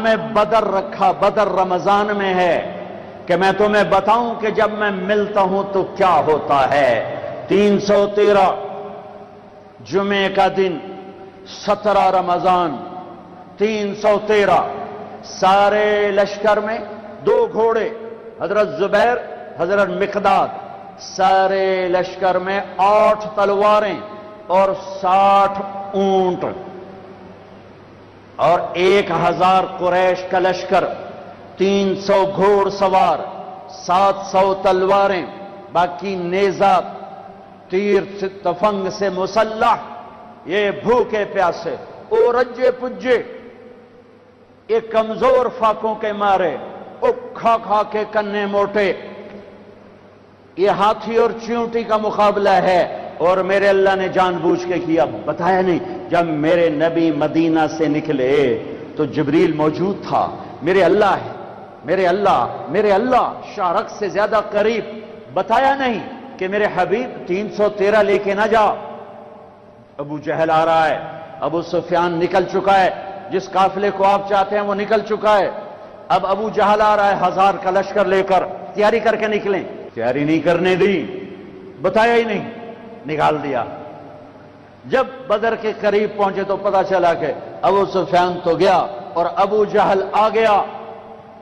میں بدر رکھا، بدر رمضان میں ہے کہ میں تمہیں بتاؤں کہ جب میں ملتا ہوں تو کیا ہوتا ہے۔ 313 جمعے کا دن، 17 رمضان 313، سارے لشکر میں 2 گھوڑے، حضرت زبیر، حضرت مقداد، سارے لشکر میں 8 تلواریں اور 60 اونٹ، اور 1000 قریش کا لشکر، 300 گھوڑ سوار، 700 تلواریں، باقی نیزہ تیر تفنگ سے مسلح، یہ بھوکے پیاسے او رجے پجے، یہ کمزور فاقوں کے مارے، او کھا کھا کے کنے موٹے، یہ ہاتھی اور چیونٹی کا مقابلہ ہے۔ اور میرے اللہ نے جان بوجھ کے کیا، بتایا نہیں، جب میرے نبی مدینہ سے نکلے تو جبریل موجود تھا۔ میرے اللہ ہے، میرے اللہ شارق سے زیادہ قریب، بتایا نہیں کہ میرے حبیب 313 لے کے نہ جا۔ ابو جہل آ رہا ہے، ابو سفیان نکل چکا ہے، جس قافلے کو آپ چاہتے ہیں وہ نکل چکا ہے، اب ابو جہل آ رہا ہے 1000 کا لشکر لے کر، تیاری کر کے نکلیں، تیاری نہیں کرنے دی، بتایا ہی نہیں، نکال دیا۔ جب بدر کے قریب پہنچے تو پتا چلا کہ ابو سفیان تو گیا اور ابو جہل آ گیا۔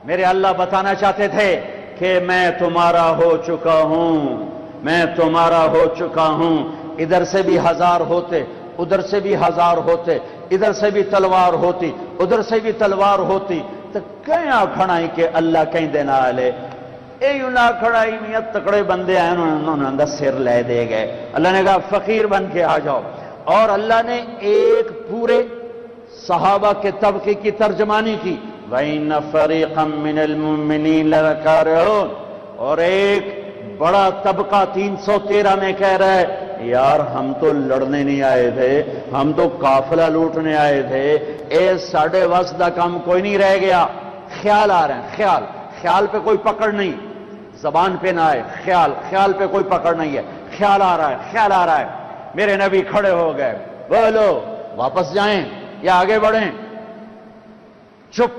میرے اللہ بتانا چاہتے تھے کہ میں تمہارا ہو چکا ہوں، میں تمہارا ہو چکا ہوں۔ ادھر سے بھی 1000 ہوتے، ادھر سے بھی 1000 ہوتے، ادھر سے بھی تلوار ہوتی، ادھر سے بھی تلوار ہوتی، تو کیا کھڑائی کہ اللہ کہیں دینا آلے، اے یوں نہ کھڑائی میاں تکڑے بندے آئے، انہوں نے اندر سر لے دے گئے۔ اللہ نے کہا فقیر بن کے آ جاؤ، اور اللہ نے ایک پورے صحابہ کے طبقے کی ترجمانی کی، وَإِنَّ فَرِيقًا مِّنَ الْمُؤْمِنِينَ لَكَارِهُونَ، اور ایک بڑا طبقہ 313 میں کہہ رہا ہے یار ہم تو لڑنے نہیں آئے تھے، ہم تو قافلہ لوٹنے آئے تھے، اے ساڑھے وس دا کام کوئی نہیں رہ گیا۔ خیال آ رہے ہیں، خیال پہ کوئی پکڑ نہیں، زبان پہ نہ آئے، خیال پہ کوئی پکڑ نہیں ہے، خیال آ رہا ہے۔ میرے نبی کھڑے ہو گئے، بولو واپس جائیں یا آگے بڑھیں؟ چپ۔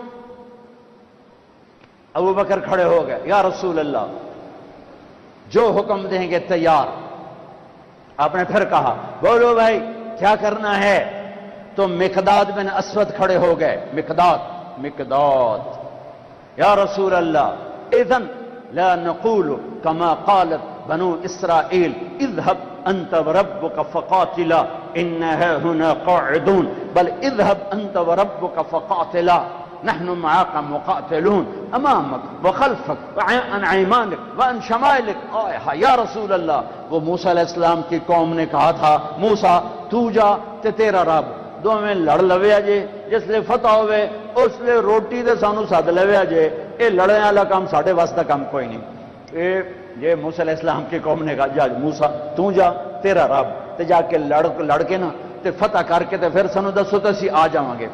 ابو بکر کھڑے ہو گئے، یا رسول اللہ جو حکم دیں گے تیار۔ آپ نے پھر کہا بولو بھائی کیا کرنا ہے؟ تو مقداد بن اسود کھڑے ہو گئے، مقداد، یا رسول اللہ اذن لا نقول كما قالت بنو اسرائیل اذهب انت وربك فقاتلا انها هنا قاعدون، بل اذهب انت وربك فقاتلا نحن معاك مقاتلون امامك وخلفك وعن ايمانك وعن شمائلك۔ یا رسول اللہ، وہ موسیٰ علیہ السلام کی قوم نے کہا تھا موسیٰ تو جا تے تیرا رب، دو میں لڑ لویا جے، جس لئے فتح ہوئے اس لئے روٹی دے سانو ساتھ لویا جے، اے لڑنے والا کام ساڑھے واسطہ کام کوئی نہیں۔ یہ موسیٰ علیہ السلام کی قوم نے کہا جا موسیٰ تو جا تیرا رب تے جا کے لڑ کے نا تے فتح کر کے تے پھر سانو دسو تے اسی آ جاواں گے۔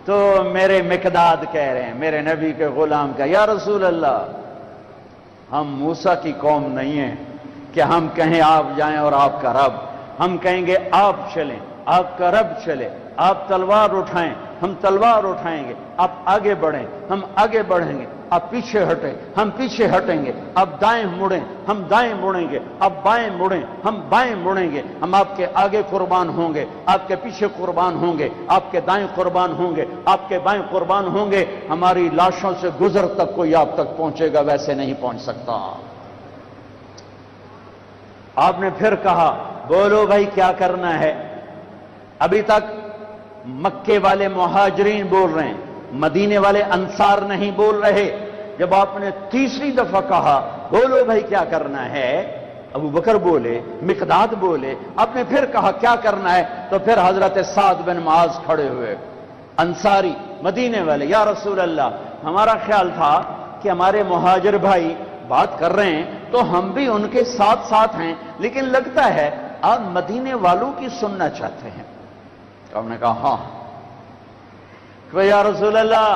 تو میرے مقداد کہہ رہے ہیں، میرے نبی کے غلام کا، یا رسول اللہ ہم موسیٰ کی قوم نہیں ہیں کہ ہم کہیں آپ جائیں اور آپ کا رب، ہم کہیں گے آپ چلیں، آپ کا رب چلے، آپ تلوار اٹھائیں ہم تلوار اٹھائیں گے، آپ آگے بڑھیں ہم آگے بڑھیں گے، آپ پیچھے ہٹیں ہم پیچھے ہٹیں گے، آپ دائیں مڑیں ہم دائیں مڑیں گے، آپ بائیں مڑیں ہم بائیں مڑیں گے، ہم آپ کے آگے قربان ہوں گے، آپ کے پیچھے قربان ہوں گے، آپ کے دائیں قربان ہوں گے، آپ کے بائیں قربان ہوں گے، ہماری لاشوں سے گزر تک کوئی آپ تک پہنچے گا ویسے نہیں پہنچ سکتا۔ آپ نے پھر کہا بولو بھائی کیا کرنا ہے؟ ابھی تک مکے والے مہاجرین بول رہے ہیں، مدینے والے انصار نہیں بول رہے۔ جب آپ نے تیسری دفعہ کہا بولو بھائی کیا کرنا ہے، ابو بکر بولے، مقداد بولے، آپ نے پھر کہا کیا کرنا ہے، تو پھر حضرت سعد بن معاذ کھڑے ہوئے، انصاری مدینے والے، یا رسول اللہ ہمارا خیال تھا کہ ہمارے مہاجر بھائی بات کر رہے ہیں تو ہم بھی ان کے ساتھ ساتھ ہیں، لیکن لگتا ہے آپ مدینے والوں کی سننا چاہتے ہیں۔ تو ہم نے کہا ہاں، کہ یا رسول اللہ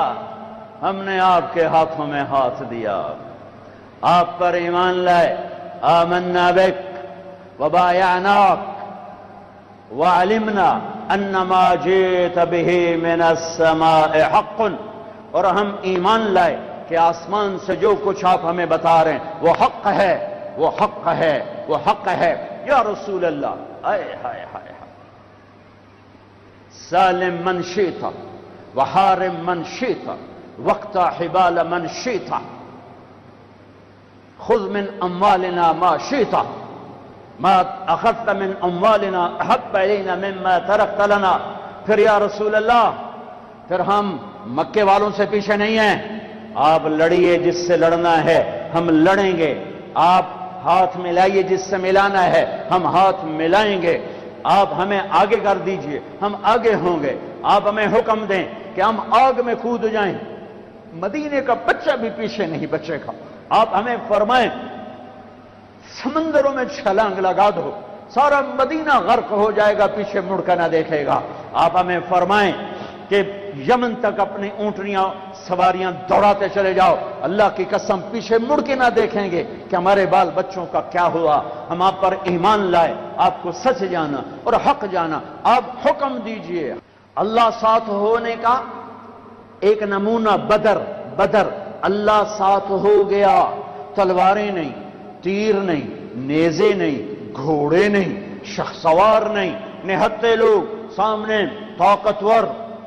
ہم نے آپ کے ہاتھوں میں ہاتھ دیا، آپ پر ایمان لائے، آمنا بک وبایعناک وعلمنا ان ما جئت به من السماء حق اور ہم ایمان لائے کہ آسمان سے جو کچھ آپ ہمیں بتا رہے ہیں وہ حق ہے، وہ حق ہے، وہ حق ہے۔ یا رسول اللہ، آئے ہائے ہائے ہائے، سالم من شئت وحارم من شئت واقطع حبال من شئت خذ من اموالنا ما شئت ما اخذت من اموالنا احب الینا مما ترکت لنا۔ پھر یا رسول اللہ، پھر ہم مکے والوں سے پیچھے نہیں ہیں، آپ لڑیے جس سے لڑنا ہے، ہم لڑیں گے، آپ ہاتھ ملائیے جس سے ملانا ہے، ہم ہاتھ ملائیں گے، آپ ہمیں آگے کر دیجئے، ہم آگے ہوں گے، آپ ہمیں حکم دیں کہ ہم آگ میں کود جائیں، مدینے کا بچہ بھی پیچھے نہیں بچے گا، آپ ہمیں فرمائیں سمندروں میں چھلانگ لگا دو، سارا مدینہ غرق ہو جائے گا، پیچھے مڑ کر نہ دیکھے گا، آپ ہمیں فرمائیں کہ یمن تک اپنی اونٹنیاں سواریاں دوڑاتے چلے جاؤ، اللہ کی قسم پیچھے مڑ کے نہ دیکھیں گے کہ ہمارے بال بچوں کا کیا ہوا، ہم آپ پر ایمان لائے، آپ کو سچ جانا اور حق جانا، آپ حکم دیجئے۔ اللہ ساتھ ہونے کا ایک نمونہ بدر، اللہ ساتھ ہو گیا، تلواریں نہیں، تیر نہیں، نیزے نہیں، گھوڑے نہیں، شخسوار نہیں، نہتے لوگ سامنے،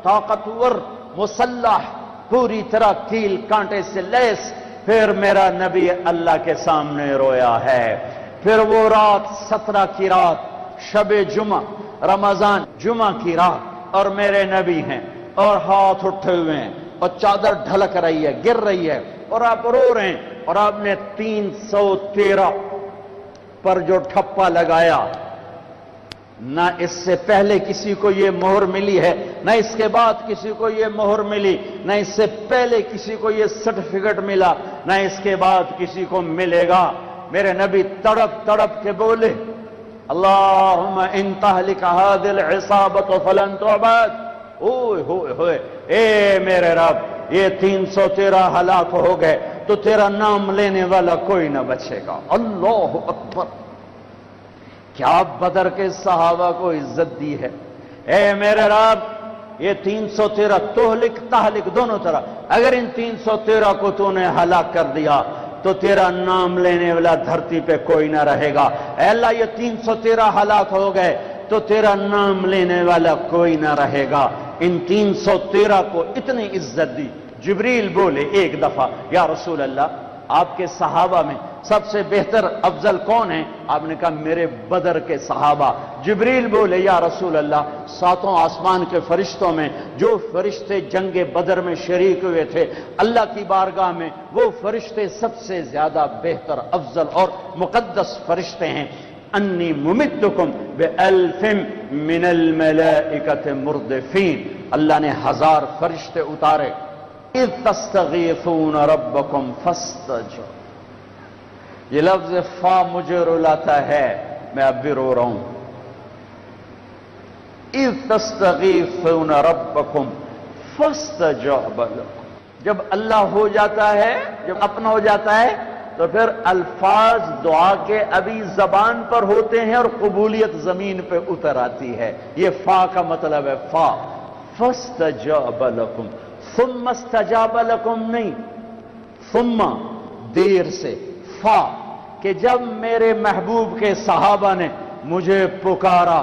طاقتور مسلح، پوری طرح کیل کانٹے سے لیس۔ پھر میرا نبی اللہ کے سامنے رویا ہے۔ پھر وہ رات 17 کی رات، شب جمعہ، رمضان جمعہ کی رات، اور میرے نبی ہیں اور ہاتھ اٹھے ہوئے ہیں اور چادر ڈھلک رہی ہے، گر رہی ہے، اور آپ رو رہے ہیں، اور آپ نے 313 پر جو ٹھپا لگایا، نہ اس سے پہلے کسی کو یہ مہر ملی ہے، نہ اس کے بعد کسی کو یہ مہر ملی، نہ اس سے پہلے کسی کو یہ سرٹیفکیٹ ملا، نہ اس کے بعد کسی کو ملے گا۔ میرے نبی تڑپ کے بولے، اللہم ان تہلک هذه العصابۃ فلن تعبد۔ اوئے ہوئے ہوئے، اے میرے رب، یہ 313 ہلاک ہو گئے تو تیرا نام لینے والا کوئی نہ بچے گا۔ اللہ اکبر! کیا بدر کے صحابہ کو عزت دی ہے۔ اے میرے رب، یہ 313 تہلک دونوں طرح، اگر ان 313 کو تو نے ہلاک کر دیا تو تیرا نام لینے والا دھرتی پہ کوئی نہ رہے گا۔ اے اللہ، یہ 313 ہلاک ہو گئے تو تیرا نام لینے والا کوئی نہ رہے گا۔ ان 313 کو اتنی عزت دی۔ جبریل بولے ایک دفعہ، یا رسول اللہ، آپ کے صحابہ میں سب سے بہتر افضل کون ہے؟ آپ نے کہا میرے بدر کے صحابہ۔ جبریل بولے، یا رسول اللہ، 7 آسمان کے فرشتوں میں جو فرشتے جنگ بدر میں شریک ہوئے تھے، اللہ کی بارگاہ میں وہ فرشتے سب سے زیادہ بہتر، افضل اور مقدس فرشتے ہیں۔ انی ممدکم بألف من الملائکۃ مردفین، اللہ نے 1000 فرشتے اتارے۔ اذ تستغیثون ربکم فاستجاب، یہ لفظ فا مجھے رلاتا ہے، میں اب بھی رو رہا ہوں۔ اذ تستغیثون ربکم فاستجاب لکم، جب اللہ ہو جاتا ہے، جب اپنا ہو جاتا ہے تو پھر الفاظ دعا کے ابھی زبان پر ہوتے ہیں اور قبولیت زمین پہ اتر آتی ہے۔ یہ فا کا مطلب ہے فا، فاستجاب لکم، ثم استجاب لکم نہیں، ثم دیر سے، فا کہ جب میرے محبوب کے صحابہ نے مجھے پکارا،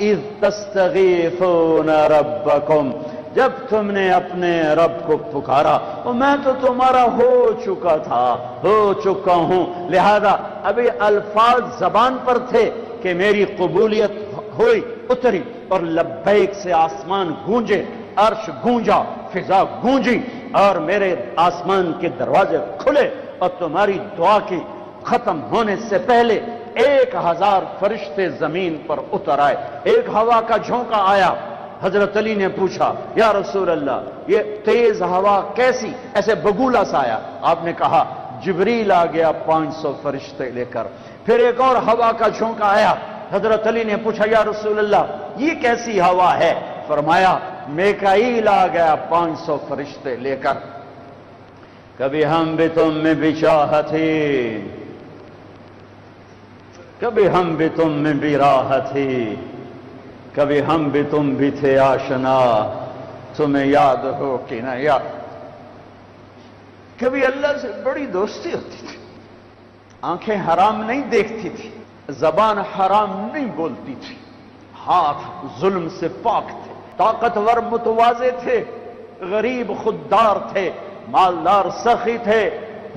اذ تستغیثون ربکم، جب تم نے اپنے رب کو پکارا، اور میں تو تمہارا ہو چکا تھا، ہو چکا ہوں، لہذا ابھی الفاظ زبان پر تھے کہ میری قبولیت ہوئی، اتری، اور لبیک سے آسمان گونجے، عرش گونجا، فضا گونجی، اور میرے آسمان کے دروازے کھلے، اور تمہاری دعا کی ختم ہونے سے پہلے 1000 فرشتے زمین پر اتر آئے۔ ایک ہوا کا جھونکا آیا، حضرت علی نے پوچھا، یا رسول اللہ، یہ تیز ہوا کیسی؟ ایسے بگولا سا آیا۔ آپ نے کہا جبریل آ گیا 500 فرشتے لے کر۔ پھر ایک اور ہوا کا جھونکا آیا، حضرت علی نے پوچھا، یا رسول اللہ، یہ کیسی ہوا ہے؟ فرمایا میکائیل آ گیا 500 فرشتے لے کر۔ کبھی ہم بھی تم میں بھی چاہتے، کبھی ہم بھی تم میں بھی راحت تھی، کبھی ہم بھی تم بھی تھے آشنا، تمہیں یاد ہو کہ نہ یاد۔ کبھی اللہ سے بڑی دوستی ہوتی تھی، آنکھیں حرام نہیں دیکھتی تھی، زبان حرام نہیں بولتی تھی، ہاتھ ظلم سے پاک تھے، طاقتور متواضع تھے، غریب خوددار تھے، مالدار سخی تھے،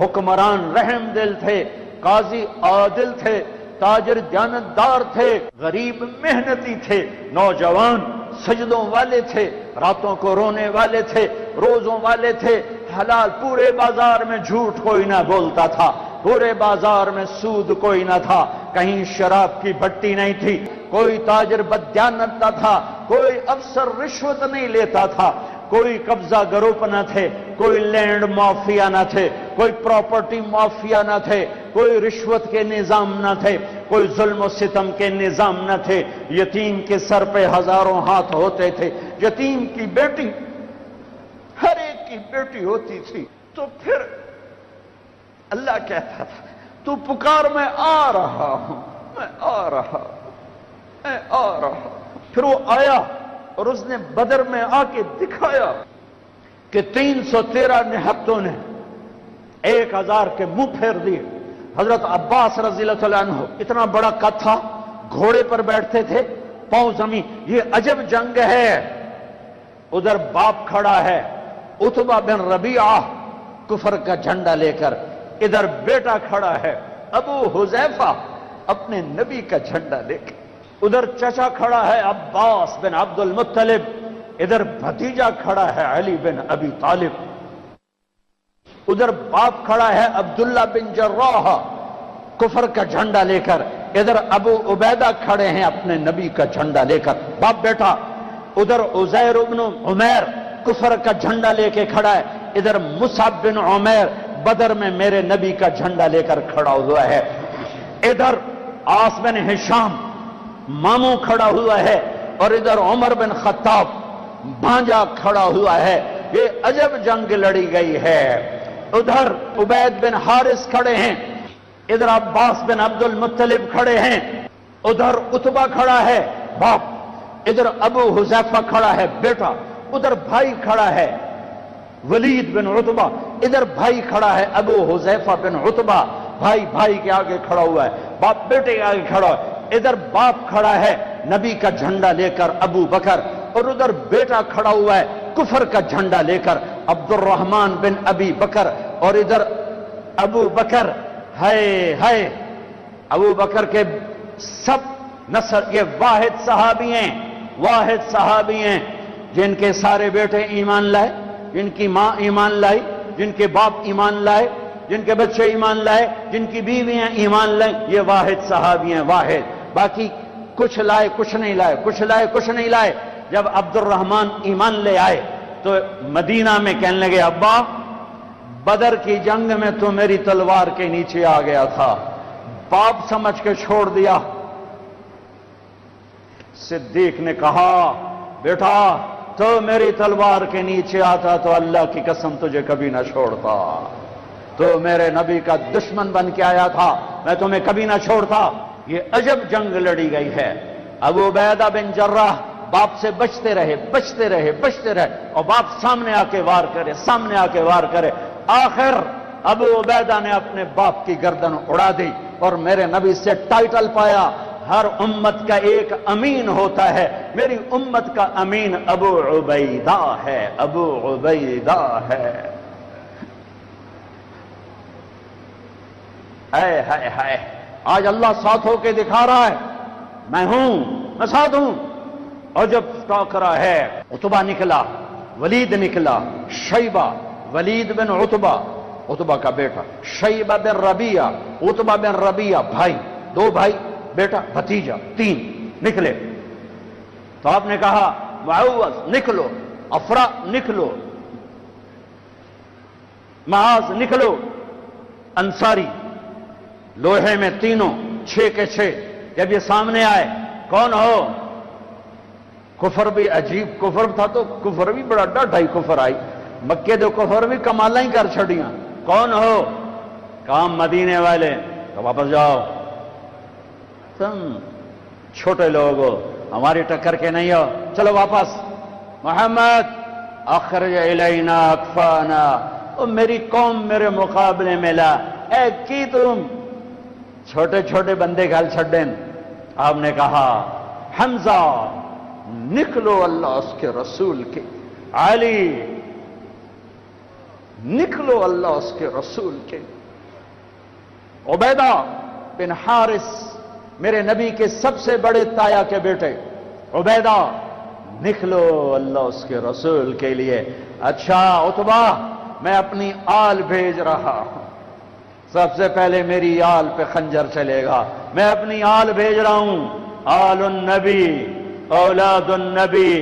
حکمران رحم دل تھے، قاضی عادل تھے، تاجر دیانتدار تھے، غریب محنتی تھے، نوجوان سجدوں والے تھے، راتوں کو رونے والے تھے، روزوں والے تھے، حلال، پورے بازار میں جھوٹ کوئی نہ بولتا تھا، پورے بازار میں سود کوئی نہ تھا، کہیں شراب کی بھٹی نہیں تھی، کوئی تاجر بددیانت نہ تھا، کوئی افسر رشوت نہیں لیتا تھا، کوئی قبضہ گروپ نہ تھے، کوئی لینڈ مافیا نہ تھے، کوئی پراپرٹی مافیا نہ تھے، کوئی رشوت کے نظام نہ تھے، کوئی ظلم و ستم کے نظام نہ تھے، یتیم کے سر پہ ہزاروں ہاتھ ہوتے تھے، یتیم کی بیٹی ہر ایک کی بیٹی ہوتی تھی، تو پھر اللہ کہتا تھا تو پکار، میں آ رہا ہوں، میں آ رہا ہوں، میں آ رہا ہوں۔ پھر وہ آیا اور اس نے بدر میں آ کے دکھایا کہ 313 نہتوں نے 1000 کے منہ پھیر دیے۔ حضرت عباس رضی اللہ عنہ اتنا بڑا قد تھا، گھوڑے پر بیٹھتے تھے، پاؤں زمین، یہ عجب جنگ ہے۔ ادھر باپ کھڑا ہے عتبہ بن ربیعہ کفر کا جھنڈا لے کر، ادھر بیٹا کھڑا ہے ابو حذیفہ اپنے نبی کا جھنڈا لے کے، ادھر چچا کھڑا ہے عباس بن عبد المطلب، ادھر بھتیجا کھڑا ہے علی بن ابی طالب، ادھر باپ کھڑا ہے عبداللہ بن جراح کفر کا جھنڈا لے کر، ادھر ابو عبیدہ کھڑے ہیں اپنے نبی کا جھنڈا لے کر، باپ بیٹا، ادھر عزیر بن عمیر کفر کا جھنڈا لے کے کھڑا ہے، ادھر مصعب بن عمیر بدر میں میرے نبی کا جھنڈا لے کر کھڑا ہوا ہے، ادھر عاص بن ہشام ماموں کھڑا ہوا ہے، اور ادھر عمر بن خطاب بھانجا کھڑا ہوا ہے۔ یہ عجب جنگ لڑی گئی ہے۔ ادھر عبید بن حارث کھڑے ہیں، ادھر عباس بن عبد المطلب کھڑے ہیں، ادھر عتبہ کھڑا ہے باپ، ادھر ابو حذیفہ کھڑا ہے بیٹا، ادھر بھائی کھڑا ہے ولید بن عتبہ، ادھر بھائی کھڑا ہے ابو حذیفہ بن عتبہ، بھائی بھائی کے آگے کھڑا ہوا ہے، باپ بیٹے کے آگے کھڑا ہے، ادھر باپ کھڑا ہے نبی کا جھنڈا لے کر ابو بکر، اور ادھر بیٹا کھڑا ہوا ہے کفر کا جھنڈا لے کر عبد الرحمن بن ابی بکر، اور ادھر ابو بکر، ہے ابو بکر کے سب نسل، یہ واحد صحابی ہیں جن کے سارے بیٹے ایمان لائے، جن کی ماں ایمان لائی، جن کے باپ ایمان لائے، جن کے بچے ایمان لائے، جن کی بیویاں ایمان لائیں، یہ واحد صحابی ہیں، واحد۔ باقی کچھ لائے کچھ نہیں لائے، کچھ لائے کچھ نہیں لائے۔ جب عبد الرحمن ایمان لے آئے تو مدینہ میں کہنے لگے ابا بدر کی جنگ میں تو میری تلوار کے نیچے آ گیا تھا، باپ سمجھ کے چھوڑ دیا۔ صدیق نے کہا بیٹا تو میری تلوار کے نیچے آتا تو اللہ کی قسم تجھے کبھی نہ چھوڑتا، تو میرے نبی کا دشمن بن کے آیا تھا، میں تمہیں کبھی نہ چھوڑتا۔ یہ عجب جنگ لڑی گئی ہے۔ ابو عبیدہ بن جراح باپ سے بچتے رہے اور باپ سامنے آ کے وار کرے، آخر ابو عبیدہ نے اپنے باپ کی گردن اڑا دی اور میرے نبی سے ٹائٹل پایا، ہر امت کا ایک امین ہوتا ہے، میری امت کا امین ابو عبیدہ ہے، ابو عبیدہ ہے۔ ہے آج اللہ ساتھ ہو کے دکھا رہا ہے، میں ساتھ ہوں۔ اور جب ٹاکرا ہے، عتبہ نکلا، ولید نکلا، شیبہ، ولید بن عتبہ کا بیٹا، شیبہ بن ربیعہ، عتبہ بن ربیعہ، بھائی، 2 بھائی، بیٹا، بھتیجا، 3 نکلے۔ تو آپ نے کہا معوذ نکلو، افرا نکلو، معاذ نکلو، انصاری لوہے میں تینوں 6 کے 6۔ جب یہ سامنے آئے، کون ہو؟ کفر بھی عجیب کفر تھا، تو کفر بھی بڑا ڈاڈھائی کفر آئی، مکے دو کفر بھی کمالہ ہی کر چھڑیاں۔ کون ہو؟ کام مدینے والے۔ تو واپس جاؤ، تم چھوٹے لوگ ہو، ہماری ٹکر کے نہیں ہو، چلو واپس۔ محمد اخرج الینا اکفانا اور میری قوم میرے مقابلے میں لا اے کی تم چھوٹے چھوٹے بندے گل چھڈن. آپ نے کہا حمزہ نکلو اللہ اس کے رسول کے، علی نکلو اللہ اس کے رسول کے، عبیدہ بن حارث میرے نبی کے سب سے بڑے تایا کے بیٹے، عبیدہ نکلو اللہ اس کے رسول کے لیے. اچھا عتبہ میں اپنی آل بھیج رہا ہوں، سب سے پہلے میری آل پہ خنجر چلے گا. میں اپنی آل بھیج رہا ہوں، آل النبی اولاد النبی،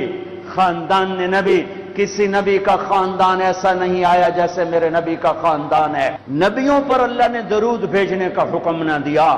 خاندان نبی. کسی نبی کا خاندان ایسا نہیں آیا جیسے میرے نبی کا خاندان ہے. نبیوں پر اللہ نے درود بھیجنے کا حکم نہ دیا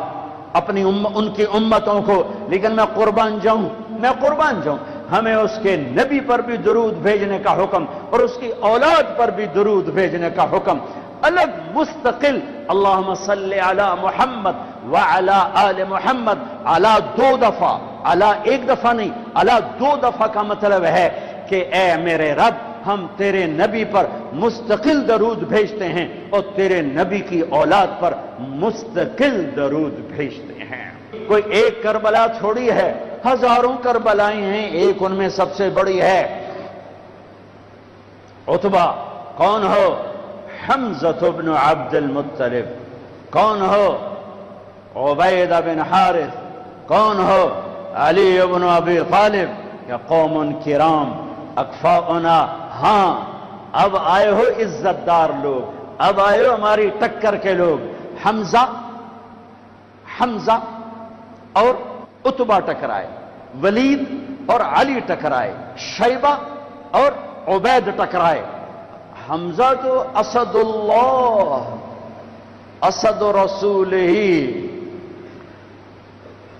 ان کی امتوں کو، لیکن میں قربان جاؤں ہمیں اس کے نبی پر بھی درود بھیجنے کا حکم اور اس کی اولاد پر بھی درود بھیجنے کا حکم الگ مستقل. اللہم صلی علی محمد وعلی آل محمد علی 2 دفعہ، علی 1 دفعہ نہیں، علی 2 دفعہ کا مطلب ہے کہ اے میرے رب ہم تیرے نبی پر مستقل درود بھیجتے ہیں اور تیرے نبی کی اولاد پر مستقل درود بھیجتے ہیں. کوئی ایک کربلا تھوڑی ہے، ہزاروں کربلائیں ہیں، ایک ان میں سب سے بڑی ہے. عتبہ کون ہو؟ حمزہ بن عبد المطلب. کون ہو؟ عبیدہ بن حارث. کون ہو؟ علی بن ابی طالب. یا قوم کرام اکفاؤنا. ہاں اب آئے ہو عزت دار لوگ، اب آئے ہو ہماری ٹکر کے لوگ. حمزہ اور عتبہ ٹکرائے، ولید اور علی ٹکرائے، شیبہ اور عبید ٹکرائے. حمزہ تو اسد اللہ، اسد رسول ہی.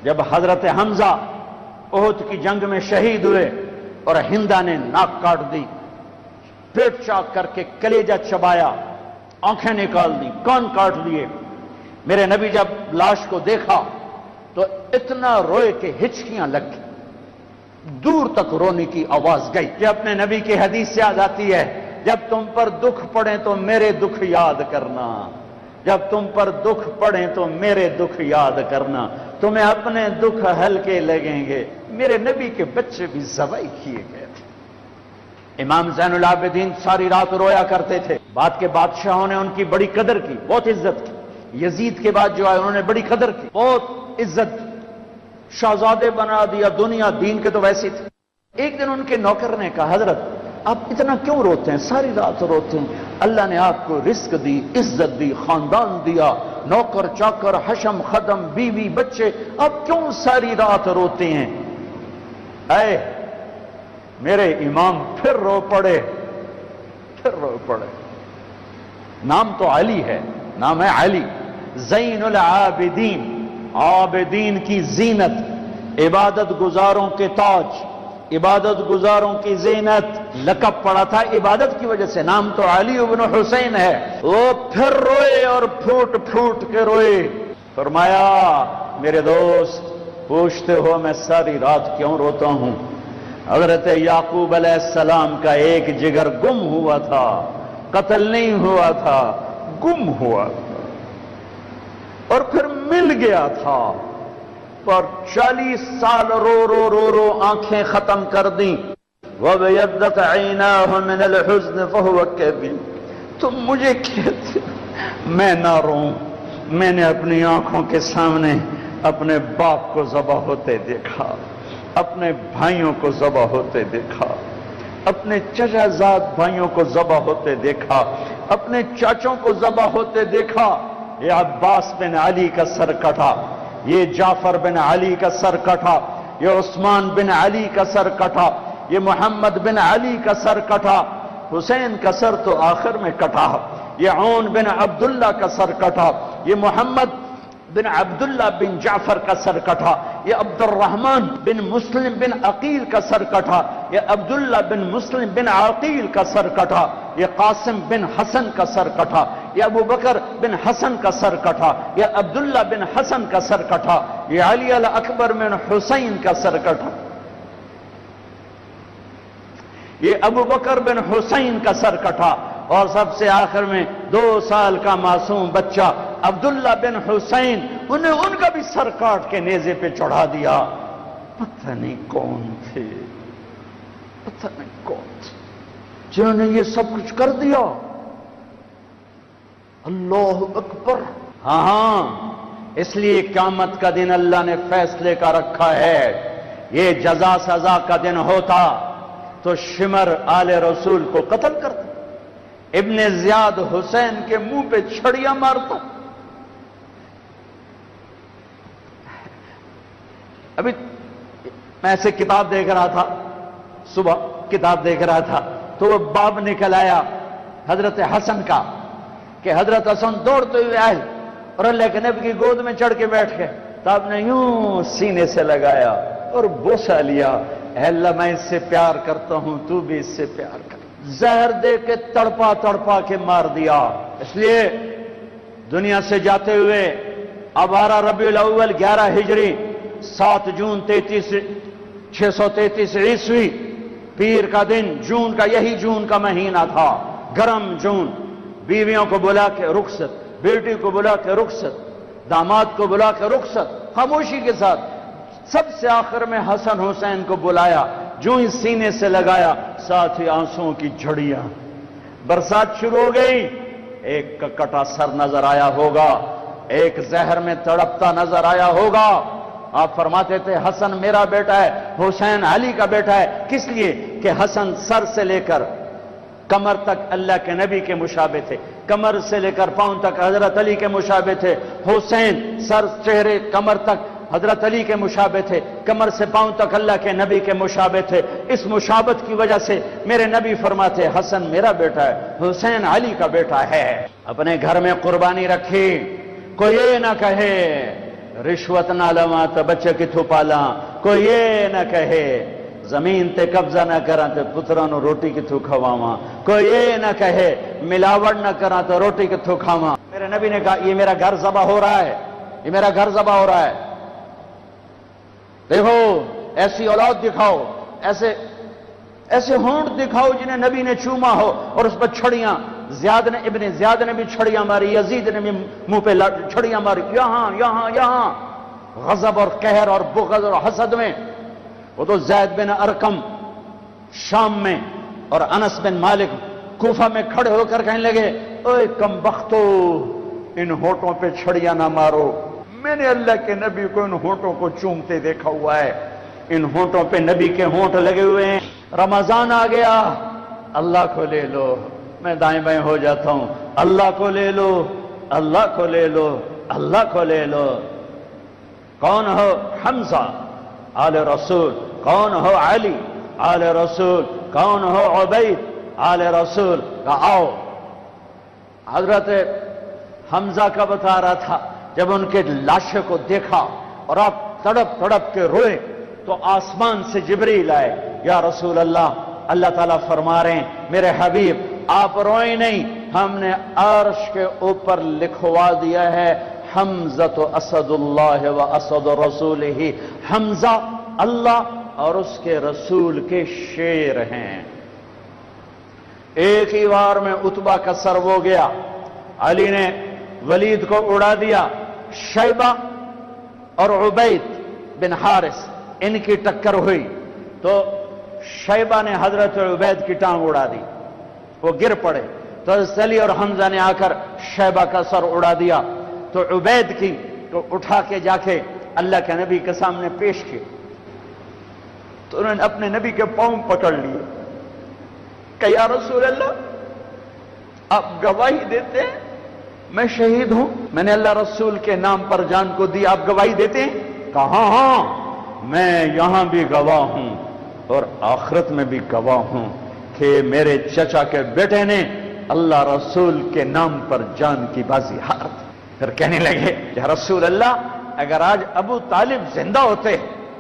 جب حضرت حمزہ احد کی جنگ میں شہید ہوئے اور ہندا نے ناک کاٹ دی، پیٹ چاک کر کے کلیجہ چبایا، آنکھیں نکال دی، کان کاٹ دیے. میرے نبی جب لاش کو دیکھا تو اتنا روئے کہ ہچکیاں لگ گئی، دور تک رونے کی آواز گئی. کہ اپنے نبی کی حدیث یاد آتی ہے، جب تم پر دکھ پڑے تو میرے دکھ یاد کرنا، جب تم پر دکھ پڑے تو میرے دکھ یاد کرنا، تمہیں اپنے دکھ ہلکے لگیں گے. میرے نبی کے بچے بھی ذبح کیے گئے تھے. امام زین العابدین ساری رات رویا کرتے تھے. بعد کے بادشاہوں نے ان کی بڑی قدر کی، بہت عزت کی. یزید کے بعد جو آئے انہوں نے بڑی قدر کی، بہت عزت کی، شہزادے بنا دیا. دنیا دین کے تو ویسی تھی. ایک دن ان کے نوکر نے کہا حضرت آپ اتنا کیوں روتے ہیں، ساری رات روتے ہیں؟ اللہ نے آپ کو رزق دی، عزت دی، خاندان دیا، نوکر چاکر، حشم خدم، بیوی بچے، آپ کیوں ساری رات روتے ہیں؟ اے میرے امام پھر رو پڑے. نام تو علی ہے، نام ہے علی، زین العابدین، عابدین کی زینت، عبادت گزاروں کے تاج، عبادت گزاروں کی زینت. لقب پڑا تھا عبادت کی وجہ سے. نام تو علی ابن حسین ہے. وہ پھر روئے اور پھوٹ پھوٹ کے روئے. فرمایا میرے دوست پوچھتے ہو میں ساری رات کیوں روتا ہوں؟ حضرت یعقوب علیہ السلام کا ایک جگر گم ہوا تھا، قتل نہیں ہوا تھا، گم ہوا تھا اور پھر مل گیا تھا. پر 40 سال رو رو رو رو آنکھیں ختم کر دیں. وَبَيَضَّتْ عَيْنَاهُ مِنَ الْحُزْنِ فَهُوَ كَظِيمٌ. تم مجھے کہتے میں نہ روں. میں نے اپنی آنکھوں کے سامنے اپنے باپ کو ذبح ہوتے دیکھا، اپنے بھائیوں کو ذبح ہوتے دیکھا، اپنے چچا زاد بھائیوں کو ذبح ہوتے دیکھا، اپنے چاچوں کو ذبح ہوتے دیکھا. یہ عباس بن علی کا سر کٹا، یہ جعفر بن علی کا سر کٹا، یہ عثمان بن علی کا سر کٹا، یہ محمد بن علی کا سر کٹا. حسین کا سر تو آخر میں کٹا. یہ عون بن عبداللہ کا سر کٹا. یہ محمد بن عبداللہ بن جعفر کا سر کٹا. یہ عبد الرحمن بن مسلم بن عقیل کا سر کٹا. یہ عبداللہ بن مسلم بن عقیل کا سر کٹا. یہ قاسم بن حسن کا سر کٹا. یہ ابو بکر بن حسن کا سر کٹا. یہ عبداللہ بن حسن کا سر کٹا. یہ علی الاکبر بن حسین کا سر کٹا. یہ ابو بکر بن حسین کا سر کٹا. اور سب سے آخر میں 2 سال کا معصوم بچہ عبداللہ بن حسین، انہیں ان کا بھی سر کاٹ کے نیزے پہ چڑھا دیا۔ پتہ نہیں کون تھے، پتہ نہیں کون تھے جنہوں نے یہ سب کچھ کر دیا۔ اللہ اکبر۔ ہاں اس لیے قیامت کا دن اللہ نے فیصلے کا رکھا ہے۔ یہ جزا سزا کا دن ہوتا تو شمر آل رسول کو قتل کرتا، ابن زیاد حسین کے منہ پہ چھڑیاں مارتا۔ ابھی میں ایسے کتاب دیکھ رہا تھا، صبح کتاب دیکھ رہا تھا تو وہ باب نکل آیا حضرت حسن کا کہ حضرت حسن دوڑتے ہوئے آئے اور اللہ کے نبی کی گود میں چڑھ کے بیٹھ گئے، تو آپ نے یوں سینے سے لگایا اور بوسہ لیا، اے اللہ میں اس سے پیار کرتا ہوں، تو بھی اس سے پیار کر۔ زہر دے کے تڑپا تڑپا کے مار دیا۔ اس لیے دنیا سے جاتے ہوئے اب 12 ربیع الاول 11 ہجری 7 جون 633 عیسوی پیر کا دن، جون کا، یہی جون کا مہینہ تھا، گرم جون۔ بیویوں کو بلا کے رخصت، بیٹی کو بلا کے رخصت، داماد کو بلا کے رخصت، خاموشی کے ساتھ۔ سب سے آخر میں حسن حسین کو بلایا، جو ہی سینے سے لگایا، ساتھ ہی آنسوؤں کی جھڑیاں، برسات شروع ہو گئی۔ ایک کا کٹا سر نظر آیا ہوگا، ایک زہر میں تڑپتا نظر آیا ہوگا۔ آپ فرماتے تھے حسن میرا بیٹا ہے، حسین علی کا بیٹا ہے۔ کس لیے؟ کہ حسن سر سے لے کر کمر تک اللہ کے نبی کے مشابہ تھے، کمر سے لے کر پاؤں تک حضرت علی کے مشابہ تھے۔ حسین سر، چہرے، کمر تک حضرت علی کے مشابہ تھے، کمر سے پاؤں تک اللہ کے نبی کے مشابہ تھے۔ اس مشابہت کی وجہ سے میرے نبی فرماتے حسن میرا بیٹا ہے، حسین علی کا بیٹا ہے۔ اپنے گھر میں قربانی رکھی، کوئی یہ نہ کہے رشوت نہ لواں تو بچے کتھوں پالاں، کوئی یہ نہ کہے زمین تے قبضہ نہ کراں تے پتراں نو روٹی کتھوں کھواواں، کوئی یہ نہ کہے ملاوٹ نہ کراں تو روٹی کتھوں کھاواں۔ میرے نبی نے کہا یہ میرا گھر ذبح ہو رہا ہے، یہ میرا گھر ذبح ہو رہا ہے، دیکھو ایسی اولاد دکھاؤ، ایسے ہونٹ دکھاؤ جنہیں نبی نے چوما ہو اور اس پر چھڑیاں، ابن زیاد نے بھی چھڑیاں ماری، یزید نے بھی منہ پہ چھڑیاں ماری، یہاں یہاں یہاں، غضب اور قہر اور بغض اور حسد میں۔ وہ تو زید بن ارقم شام میں اور انس بن مالک کوفہ میں کھڑے ہو کر کہنے لگے اے کم بختو، ان ہونٹوں پہ چھڑیاں نہ مارو، میں نے اللہ کے نبی کو ان ہونٹوں کو چومتے دیکھا ہوا ہے، ان ہونٹوں پہ نبی کے ہونٹ لگے ہوئے ہیں۔ رمضان آ گیا، اللہ کو لے لو، میں دائیں بائیں ہو جاتا ہوں، اللہ کو لے لو، اللہ کو لے لو، اللہ کو لے لو۔ کون ہو؟ حمزہ آل رسول، کون ہو؟ علی آل رسول، کون ہو؟ عبید آل رسول۔ آؤ، حضرت حمزہ کا بتا رہا تھا جب ان کے لاشے کو دیکھا اور آپ تڑپ تڑپ کے روئے تو آسمان سے جبریل آئے، یا رسول اللہ، اللہ تعالیٰ فرما رہے ہیں میرے حبیب آپ روئیں نہیں، ہم نے عرش کے اوپر لکھوا دیا ہے حمزہ اسد اللہ و اسد رسولہ، حمزہ اللہ اور اس کے رسول کے شیر ہیں۔ ایک ہی وار میں عتبہ کا سر ہو گیا، علی نے ولید کو اڑا دیا، شیبہ اور عبید بن حارث ان کی ٹکر ہوئی تو شیبہ نے حضرت عبید کی ٹانگ اڑا دی، وہ گر پڑے تو حضرت علی اور حمزہ نے آ کر شیبہ کا سر اڑا دیا، تو عبید کی تو اٹھا کے جا کے اللہ کے نبی کے سامنے پیش کیے تو انہوں نے اپنے نبی کے پاؤں پکڑ لیے کہ یا رسول اللہ آپ گواہی دیتے ہیں میں شہید ہوں، میں نے اللہ رسول کے نام پر جان کو دی، آپ گواہی دیتے ہیں؟ کہا ہاں میں یہاں بھی گواہ ہوں اور آخرت میں بھی گواہ ہوں کہ میرے چچا کے بیٹے نے اللہ رسول کے نام پر جان کی بازی ہار دی۔ پھر کہنے لگے یا رسول اللہ اگر آج ابو طالب زندہ ہوتے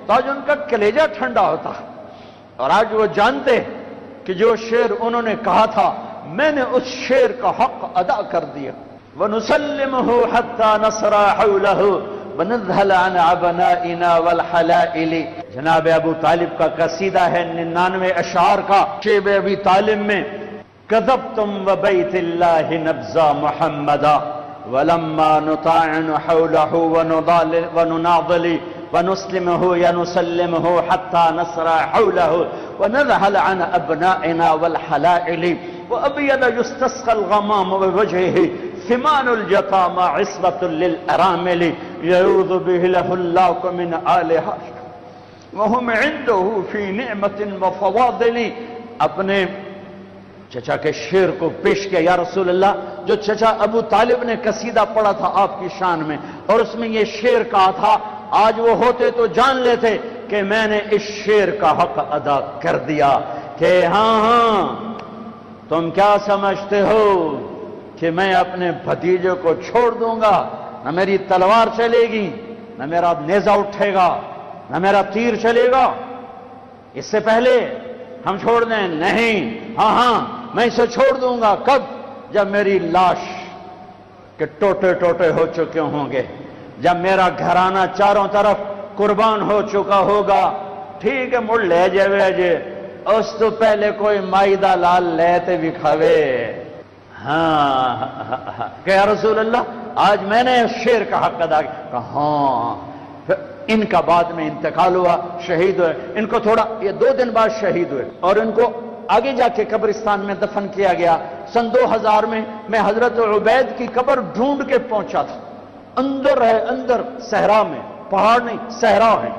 تو آج ان کا کلیجہ ٹھنڈا ہوتا، اور آج وہ جانتے کہ جو شعر انہوں نے کہا تھا میں نے اس شعر کا حق ادا کر دیا۔ وَنُسَلِّمُهُ حَتَّى نَصْرَى حَوْلَهُ وَنَذْهَلَ عَنْ عَبَنَائِنَا وَالْحَلَائِلِ۔ جناب ابو طالب کا قصیدہ ہے 99 اشعار کا، شیب ابی طالب میں كذبتم وبيت الله نبذا محمدا ولما نطاعن حوله ونناضل ونسلمه ينسلمه حتى نسرى حوله ونذهل عن أبنائنا والحلائل وأبيض يستسقى الغمام بوجهه ثمان الجطامى عصبة للأرامل يعوذ به له الله من آلها وهم عنده في نعمة وفواضل. اپنے چچا کے شعر کو پیش کیا، یا رسول اللہ، جو چچا ابو طالب نے قصیدہ پڑھا تھا آپ کی شان میں، اور اس میں یہ شعر کہا تھا، آج وہ ہوتے تو جان لیتے کہ میں نے اس شعر کا حق ادا کر دیا کہ ہاں تم کیا سمجھتے ہو کہ میں اپنے بھتیجے کو چھوڑ دوں گا؟ نہ میری تلوار چلے گی، نہ میرا نیزہ اٹھے گا، نہ میرا تیر چلے گا۔ اس سے پہلے ہم چھوڑ دیں؟ نہیں، ہاں میں اسے چھوڑ دوں گا۔ کب؟ جب میری لاش کے ٹوٹے ٹوٹے ہو چکے ہوں گے، جب میرا گھرانہ چاروں طرف قربان ہو چکا ہوگا۔ ٹھیک ہے، مڑ لے جے اس تو پہلے کوئی مائدہ لال لیتے بھی کھاوے۔ ہاں کہ یا رسول اللہ آج میں نے شعر کا حق ادا کیا۔ ہاں، ان کا بعد میں انتقال ہوا، شہید ہوئے۔ ان کو تھوڑا یہ 2 دن بعد شہید ہوئے، اور ان کو آگے جا کے قبرستان میں دفن کیا گیا۔ سن 2000 میں حضرت عبید کی قبر ڈھونڈ کے پہنچا تھا، اندر ہے، اندر صحرا میں، پہاڑ نہیں صحرا ہے۔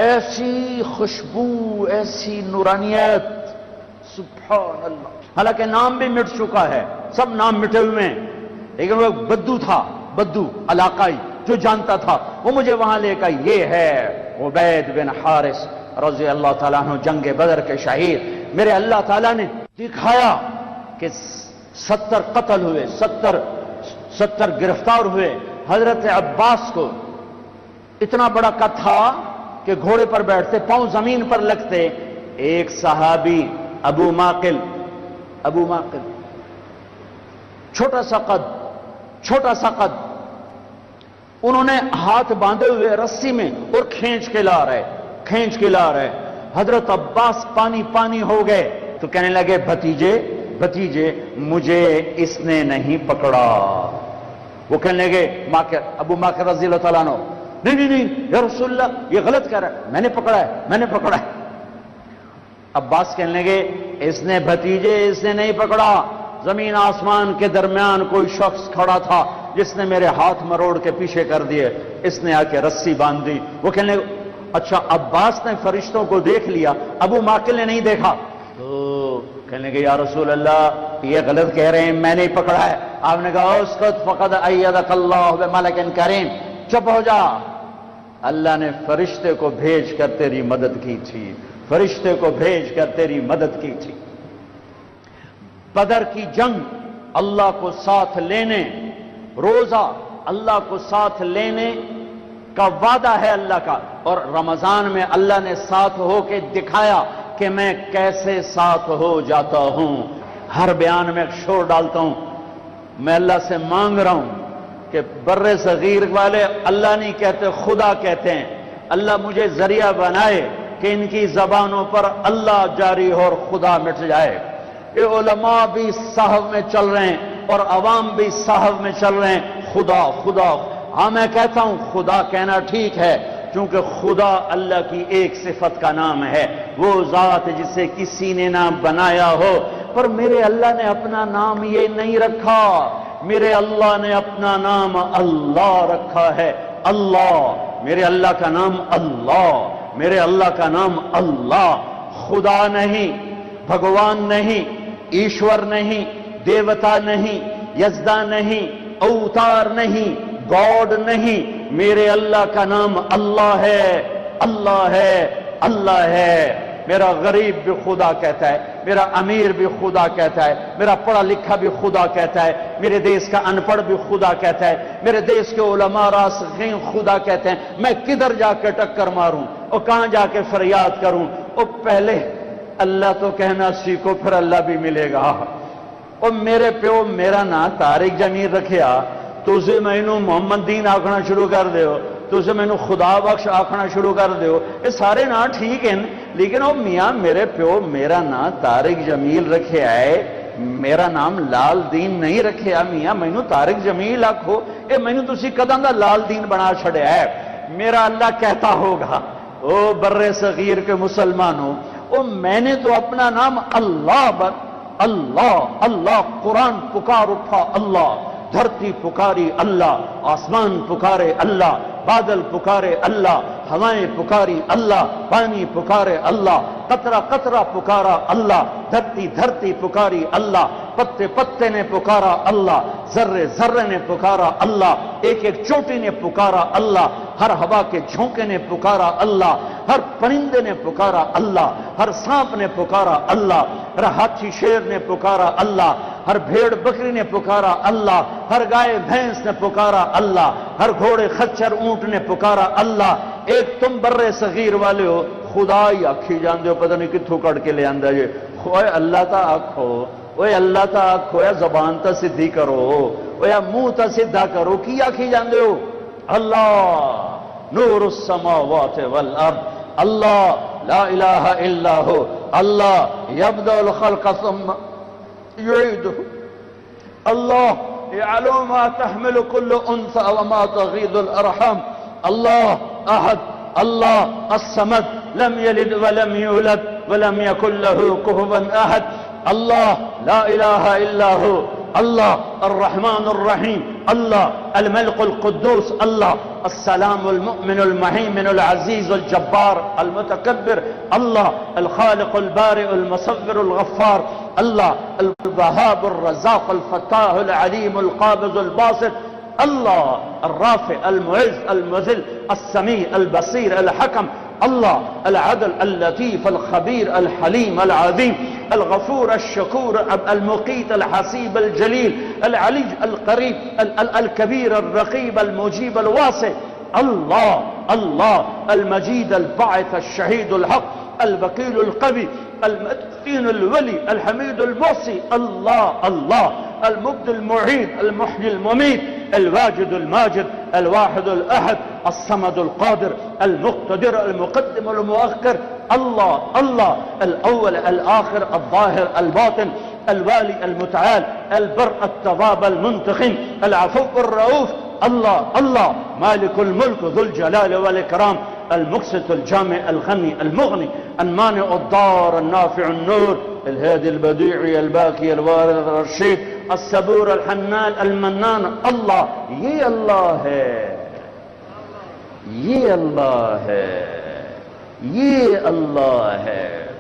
ایسی خوشبو، ایسی نورانیت، سبحان اللہ۔ حالانکہ نام بھی مٹ چکا ہے، سب نام مٹے ہوئے ہیں، لیکن وہ بدو تھا، بدو علاقائی جو جانتا تھا، وہ مجھے وہاں لے کر، یہ ہے عبید بن حارث رضی اللہ تعالیٰ عنہ، جنگ بدر کے شہید۔ میرے اللہ تعالیٰ نے دکھایا کہ 70 قتل ہوئے، 70 گرفتار ہوئے۔ حضرت عباس کو اتنا بڑا قد تھا کہ گھوڑے پر بیٹھتے، پاؤں زمین پر لگتے۔ ایک صحابی ابو معقل، چھوٹا سا قد، انہوں نے ہاتھ باندھے ہوئے رسی میں اور کھینچ کے لا رہے۔ حضرت عباس پانی ہو گئے تو کہنے لگے، بھتیجے مجھے اس نے نہیں پکڑا۔ وہ کہنے لگے ابو معقل رضی اللہ تعالیٰ عنہ، نہیں یا رسول اللہ یہ غلط کہہ رہا ہے، میں نے پکڑا ہے۔ عباس کہنے لگے، اس نے نہیں پکڑا، زمین آسمان کے درمیان کوئی شخص کھڑا تھا جس نے میرے ہاتھ مروڑ کے پیچھے کر دیے، اس نے آ کے رسی باندھ دی۔ وہ کہنے لگے، اچھا عباس نے فرشتوں کو دیکھ لیا، ابو معقل نے نہیں دیکھا؟ تو کہنے لگے، یا رسول اللہ یہ غلط کہہ رہے ہیں، میں نہیں پکڑا ہے۔ آپ نے کہا، اسکت فقد ایدک اللہ بملک کریم، چپ ہو جا، اللہ نے فرشتے کو بھیج کر تیری مدد کی تھی، بدر کی جنگ، اللہ کو ساتھ لینے، روزہ اللہ کو ساتھ لینے کا وعدہ ہے اللہ کا، اور رمضان میں اللہ نے ساتھ ہو کے دکھایا کہ میں کیسے ساتھ ہو جاتا ہوں۔ ہر بیان میں شور ڈالتا ہوں، میں اللہ سے مانگ رہا ہوں کہ بر صغیر والے اللہ نہیں کہتے، خدا کہتے ہیں، اللہ مجھے ذریعہ بنائے کہ ان کی زبانوں پر اللہ جاری ہو اور خدا مٹ جائے۔ یہ علماء بھی صحف میں چل رہے ہیں اور عوام بھی صحف میں چل رہے ہیں، خدا خدا۔ ہاں میں کہتا ہوں خدا کہنا ٹھیک ہے، چونکہ خدا اللہ کی ایک صفت کا نام ہے، وہ ذات جسے کسی نے نہ بنایا ہو۔ پر میرے اللہ نے اپنا نام یہ نہیں رکھا، میرے اللہ نے اپنا نام اللہ رکھا ہے، اللہ۔ میرے اللہ کا نام اللہ، میرے اللہ کا نام اللہ، خدا نہیں، بھگوان نہیں، ایشور نہیں، دیوتا نہیں، یزدا نہیں، اوتار نہیں، گاڈ نہیں، میرے اللہ کا نام اللہ ہے، اللہ ہے، اللہ ہے۔ میرا غریب بھی خدا کہتا ہے، میرا امیر بھی خدا کہتا ہے، میرا پڑھا لکھا بھی خدا کہتا ہے، میرے دیش کا ان پڑھ بھی خدا کہتا ہے، میرے دیش کے علماء راسخین خدا کہتے ہیں۔ میں کدھر جا کے ٹکر ماروں اور کہاں جا کے فریاد کروں؟ اور پہلے اللہ تو کہنا سیکھو، پھر اللہ بھی ملے گا۔ اور میرے پیو میرا نا طارق جمیل رکھیا، تُسی مینوں محمد دین آکھنا شروع کر دیو، تسے مینوں خدا بخش آکھنا شروع کر دیو. یہ سارے نام ٹھیک ہیں لیکن وہ میاں میرے پیو میرا نام طارق جمیل رکھے آئے, میرا نام لال دین نہیں رکھے میاں مینوں طارق جمیل آکھو. اے مینوں تسی کداں دا لال دین بنا چھڑیا ہے. میرا اللہ کہتا ہوگا او بر صغیر کے مسلمانوں, او میں نے تو اپنا نام اللہ اللہ قرآن پکار اٹھا اللہ, دھرتی پکاری اللہ, آسمان پکارے اللہ, بادل پکارے اللہ, ہوائیں پکاری اللہ, پانی پکارے اللہ, قطرہ قطرہ پکارا اللہ, دھرتی دھرتی پکاری اللہ, پتے پتے نے پکارا اللہ, ذرے ذرے نے پکارا اللہ, ایک ایک چوٹی نے پکارا اللہ, ہر ہوا کے جھونکے نے پکارا اللہ, ہر پرندے نے پکارا اللہ, ہر سانپ نے پکارا اللہ, ہر ہاتھی شیر نے پکارا اللہ, ہر بھیڑ بکری نے پکارا اللہ, ہر گائے بھینس نے پکارا اللہ, ہر گھوڑے خچر اونٹ نے پکارا اللہ. ایک تم بر صغیر والے ہو خدا ہی آکھی جاندے ہو, پتہ نہیں کتھوں کڑ کے لے آندا جے. اوے اللہ تا آکھو, اوے اللہ تا آکھو, یا زبان تا سدھی کرو, او یا منہ تا سدھا کرو, کی آکھی جاندے ہو؟ اللہ نور السماوات والارض, اللہ لا الہ الا ہو, اللہ یبدأ الخلق ثم يعيده, اللہ يعلم ما تحمل كل انثى وما تغيض الارحام, اللہ احد, اللہ الصمد, لم يلد ولم يولد ولم يكن له كفوا احد, اللہ لا الہ الا ہو, اللہ الرحمن الرحیم, اللہ الملك القدوس, اللہ السلام المؤمن المهيمن العزيز الجبار المتكبر, اللہ الخالق البارئ المصور الغفار, اللہ الوهاب الرزاق الفتاح العليم القابض الباسط, اللہ الرافع المعز المذل السميع البصير الحكم, اللہ العدل اللطيف الخبير الحليم العظيم الغفور الشكور المقيت الحسيب الجليل العلي القريب الكبير الرقيب المجيب الواسع, اللہ اللہ المجيد الباعث الشهيد الحق الوكيل القوي المتين الولي الحميد المحصي, اللہ اللہ المبدي المعيد المحيي المميت الواجد الماجد الواحد الأحد الصمد القادر المقتدر المقدم المؤخر, اللہ اللہ الأول الآخر الظاهر الباطن الوالي المتعال البر التواب المنتقم العفو الرؤوف, اللہ اللہ مالك الملك ذو الجلال والإكرام المقسط الجامع الغني المغني المانع الضار النافع النور الهادي البديع الباقي الوارث الرشيد الصبور الحنان المنان, اللہ یہ اللہ ہے, یہ اللہ ہے, یہ اللہ ہے.